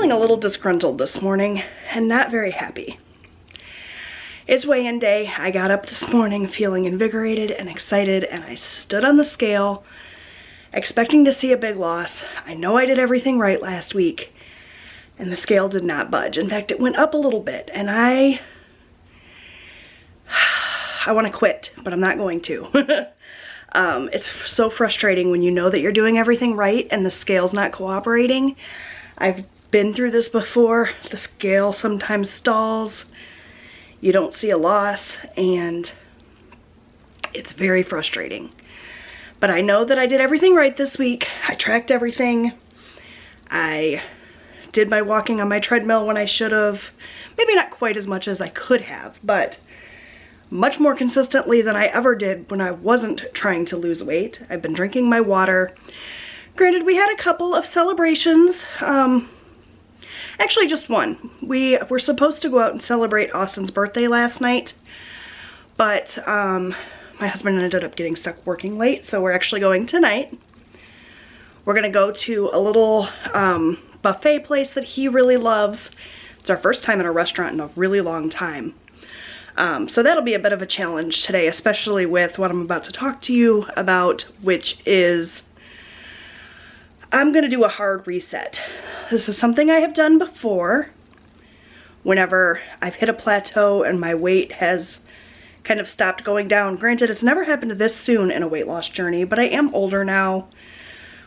feeling a little disgruntled this morning and not very happy. It's weigh-in day. I got up this morning feeling invigorated and excited, and I stood on the scale expecting to see a big loss. I know I did everything right last week, and the scale did not budge. In fact, it went up a little bit, and I want to quit, but I'm not going to. It's so frustrating when you know that you're doing everything right and the scale's not cooperating. I've been through this before. The scale sometimes stalls. You don't see a loss, and it's very frustrating. But I know that I did everything right this week. I tracked everything. I did my walking on my treadmill when I should have. Maybe not quite as much as I could have, but much more consistently than I ever did when I wasn't trying to lose weight. I've been drinking my water. Granted, we had a couple of celebrations. Actually, just one. We were supposed to go out and celebrate Austin's birthday last night, but my husband ended up getting stuck working late, so we're actually going tonight. We're gonna go to a little buffet place that he really loves. It's our first time at a restaurant in a really long time. So that'll be a bit of a challenge today, especially with what I'm about to talk to you about, which is I'm gonna do a hard reset. This is something I have done before whenever I've hit a plateau and my weight has kind of stopped going down. Granted, it's never happened this soon in a weight loss journey, but I am older now.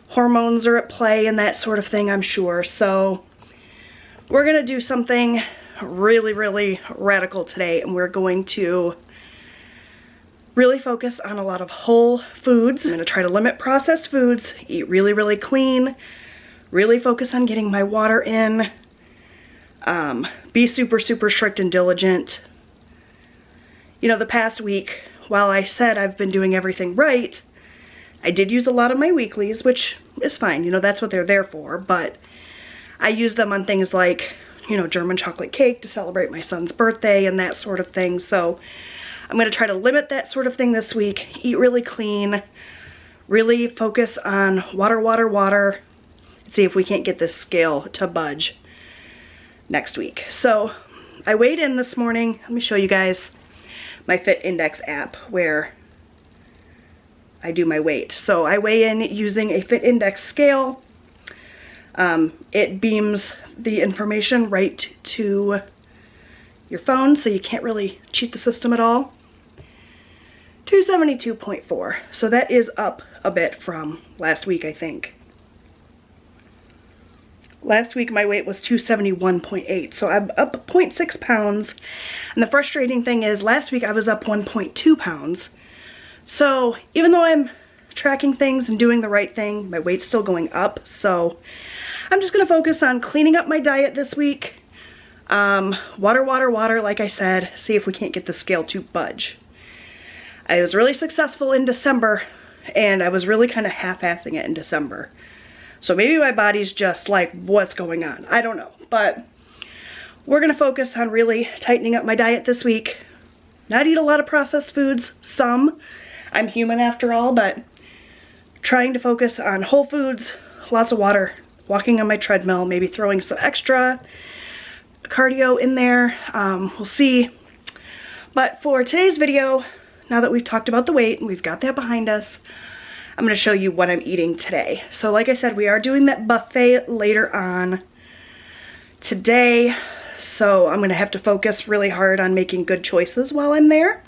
Hormones are at play and that sort of thing, I'm sure. So we're gonna do something really, really radical today, and we're going to really focus on a lot of whole foods. I'm gonna try to limit processed foods, eat really, really clean, really focus on getting my water in, be super, super strict and diligent. You know, the past week, while I said I've been doing everything right, I did use a lot of my weeklies, which is fine, you know, that's what they're there for, but I use them on things like, you know, German chocolate cake to celebrate my son's birthday and that sort of thing. So I'm gonna try to limit that sort of thing this week, eat really clean, really focus on water, water, water, and see if we can't get this scale to budge next week. So I weighed in this morning. Let me show you guys my Fit Index app where I do my weight. So I weigh in using a Fit Index scale. It beams the information right to your phone, so you can't really cheat the system at all. 272.4, so that is up a bit from last week, I think. Last week my weight was 271.8, so I'm up 0.6 pounds. And the frustrating thing is last week I was up 1.2 pounds. So even though I'm tracking things and doing the right thing, my weight's still going up. So I'm just gonna focus on cleaning up my diet this week. Water, water, water, like I said, see if we can't get the scale to budge. I was really successful in December, and I was really kind of half-assing it in December. So maybe my body's just like, what's going on? I don't know, but we're gonna focus on really tightening up my diet this week. Not eat a lot of processed foods, some. I'm human after all, but trying to focus on whole foods, lots of water, walking on my treadmill, maybe throwing some extra cardio in there. We'll see. But for today's video, now that we've talked about the weight and we've got that behind us, I'm going to show you what I'm eating today. So like I said, we are doing that buffet later on today. So I'm going to have to focus really hard on making good choices while I'm there.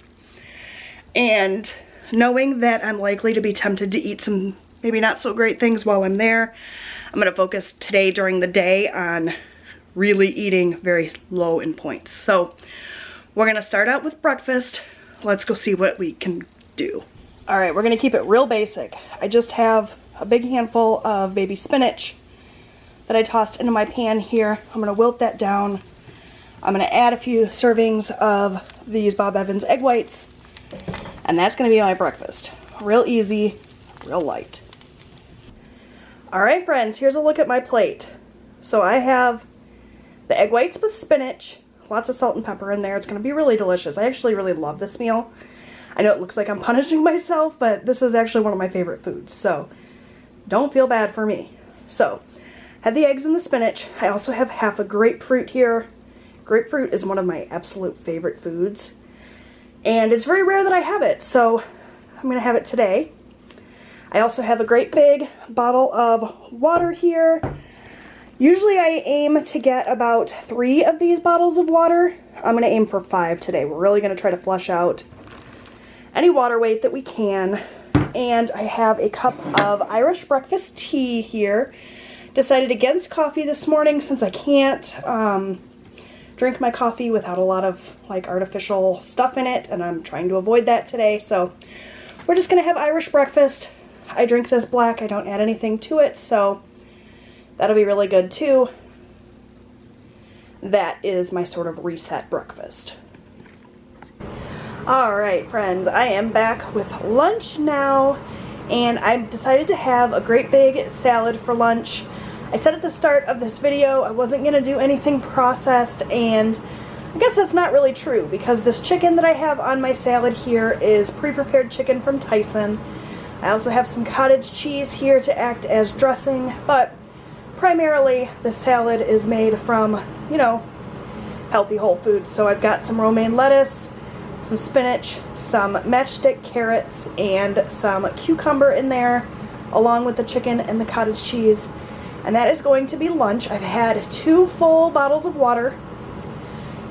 And knowing that I'm likely to be tempted to eat some maybe not so great things while I'm there, I'm going to focus today during the day on really eating very low in points. So we're going to start out with breakfast. Let's go see what we can do. All right, we're going to keep it real basic. I just have a big handful of baby spinach that I tossed into my pan here. I'm going to wilt that down. I'm going to add a few servings of these Bob Evans egg whites, and that's going to be my breakfast. Real easy, real light. All right, friends, here's a look at my plate. So I have the egg whites with spinach, lots of salt and pepper in there. It's going to be really delicious. I actually really love this meal. I know it looks like I'm punishing myself, but this is actually one of my favorite foods, so don't feel bad for me. So Have the eggs and the spinach. I also have half a grapefruit here. Grapefruit is one of my absolute favorite foods. And it's very rare that I have it, so I'm going to have it today. I also have a great big bottle of water here. Usually I aim to get about 3 of these bottles of water. I'm going to aim for 5 today. We're really going to try to flush out any water weight that we can. And I have a cup of Irish breakfast tea here. Decided against coffee this morning since I can't drink my coffee without a lot of like artificial stuff in it, and I'm trying to avoid that today. So we're just going to have Irish breakfast. I drink this black. I don't add anything to it, so that'll be really good too. That is my sort of reset breakfast. Alright friends, I am back with lunch now, and I decided to have a great big salad for lunch. I said at the start of this video I wasn't going to do anything processed, and I guess that's not really true because this chicken that I have on my salad here is pre-prepared chicken from Tyson. I also have some cottage cheese here to act as dressing, but primarily the salad is made from, you know, healthy whole foods. So I've got some romaine lettuce, some spinach, some matchstick carrots, and some cucumber in there, along with the chicken and the cottage cheese. And that is going to be lunch. I've had 2 full bottles of water,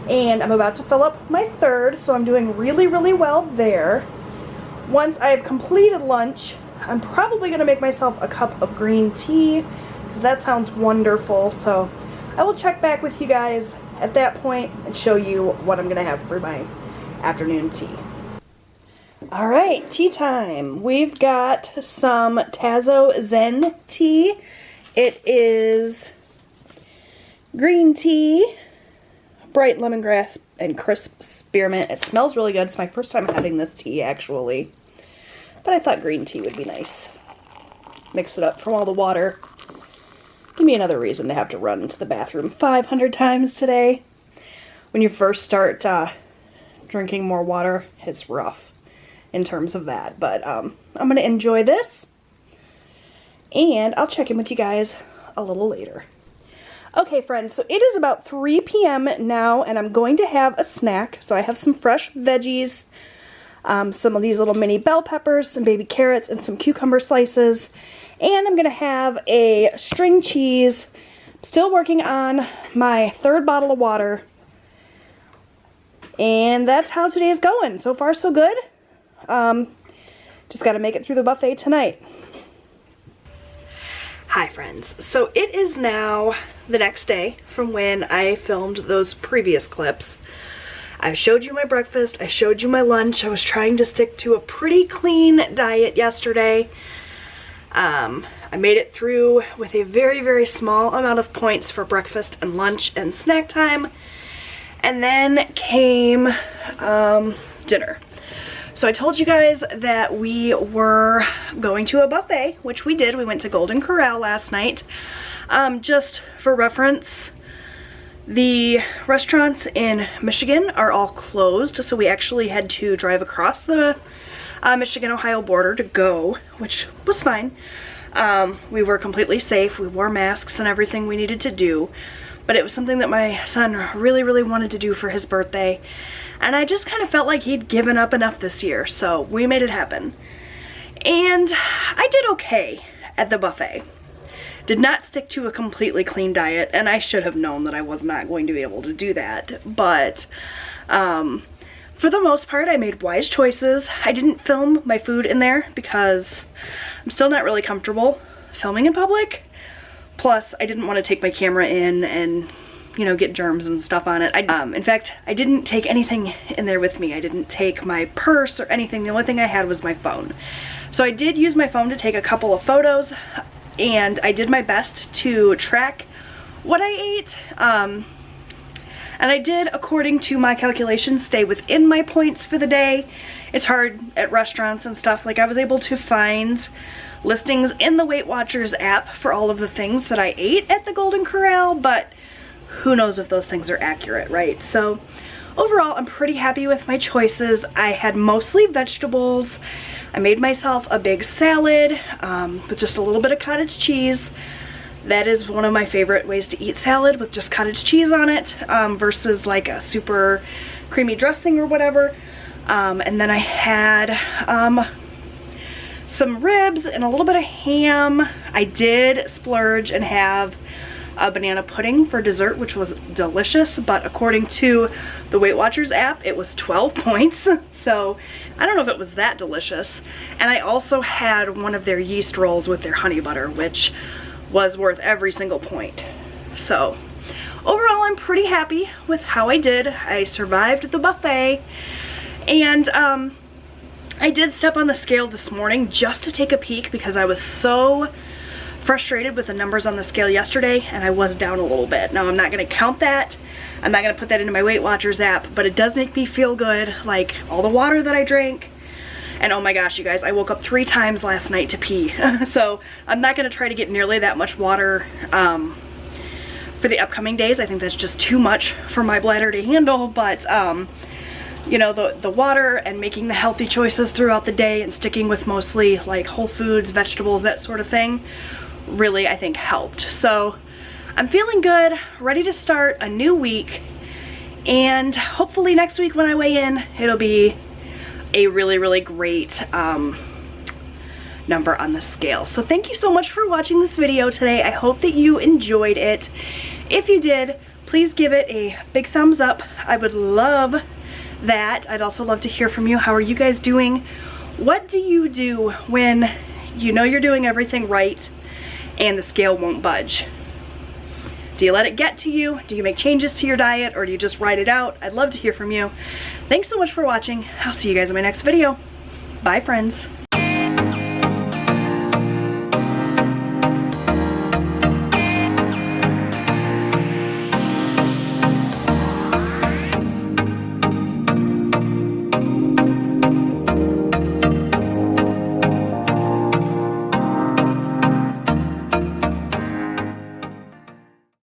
and I'm about to fill up my 3rd, so I'm doing really, really well there. Once I've completed lunch, I'm probably going to make myself a cup of green tea, because that sounds wonderful. So I will check back with you guys at that point and show you what I'm going to have for my afternoon tea. Alright, tea time. We've got some Tazo Zen tea. It is green tea, bright lemongrass, and crisp spearmint. It smells really good. It's my first time having this tea, actually. But I thought green tea would be nice. Mix it up from all the water. Give me another reason to have to run to the bathroom 500 times today. When you first start drinking more water, it's rough in terms of that. But I'm going to enjoy this. And I'll check in with you guys a little later. Okay, friends, so it is about 3 p.m. now, and I'm going to have a snack. So I have some fresh veggies, some of these little mini bell peppers, some baby carrots, and some cucumber slices. And I'm going to have a string cheese. I'm still working on my 3rd bottle of water. And that's how today's going. So far, so good. Just got to make it through the buffet tonight. Hi friends, so it is now the next day from when I filmed those previous clips. I showed you my breakfast, I showed you my lunch. I was trying to stick to a pretty clean diet yesterday. I made it through with a very, very small amount of points for breakfast and lunch and snack time. And then came dinner. So I told you guys that we were going to a buffet, which we did. We went to Golden Corral last night. Just for reference, the restaurants in Michigan are all closed, so we actually had to drive across the Michigan-Ohio border to go, which was fine. We were completely safe. We wore masks and everything we needed to do, but it was something that my son really, really wanted to do for his birthday. And I just kind of felt like he'd given up enough this year, so we made it happen. And I did okay at the buffet. Did not stick to a completely clean diet, and I should have known that I was not going to be able to do that. But for the most part, I made wise choices. I didn't film my food in there because I'm still not really comfortable filming in public. Plus, I didn't want to take my camera in and, you know, get germs and stuff on it. In fact, I didn't take anything in there with me. I didn't take my purse or anything. The only thing I had was my phone. So I did use my phone to take a couple of photos, and I did my best to track what I ate. And I did, according to my calculations, stay within my points for the day. It's hard at restaurants and stuff. Like, I was able to find listings in the Weight Watchers app for all of the things that I ate at the Golden Corral, but who knows if those things are accurate, right? So overall, I'm pretty happy with my choices. I had mostly vegetables. I made myself a big salad with just a little bit of cottage cheese, that is one of my favorite ways to eat salad, with just cottage cheese on it versus like a super creamy dressing or whatever. And then I had some ribs and a little bit of ham. I did splurge and have a banana pudding for dessert, which was delicious, but according to the Weight Watchers app, it was 12 points. So I don't know if it was that delicious. And I also had one of their yeast rolls with their honey butter, which was worth every single point. So overall, I'm pretty happy with how I did. I survived the buffet, and I did step on the scale this morning just to take a peek because I was so frustrated with the numbers on the scale yesterday, and I was down a little bit. Now I'm not going to count that. I'm not going to put that into my Weight Watchers app, but it does make me feel good, like all the water that I drank. And oh my gosh, you guys, I woke up 3 times last night to pee. So I'm not going to try to get nearly that much water for the upcoming days. I think that's just too much for my bladder to handle, but you know, the water and making the healthy choices throughout the day and sticking with mostly like whole foods, vegetables, that sort of thing, really I think helped. So I'm feeling good, ready to start a new week, and hopefully next week when I weigh in, it'll be a really great number on the scale. So thank you so much for watching this video today. I hope that you enjoyed it. If you did, please give it a big thumbs up. I would love that. I'd also love to hear from you. How are you guys doing? What do you do when you know you're doing everything right and the scale won't budge? Do you let it get to you? Do you make changes to your diet, or do you just ride it out? I'd love to hear from you. Thanks so much for watching. I'll see you guys in my next video. Bye, friends.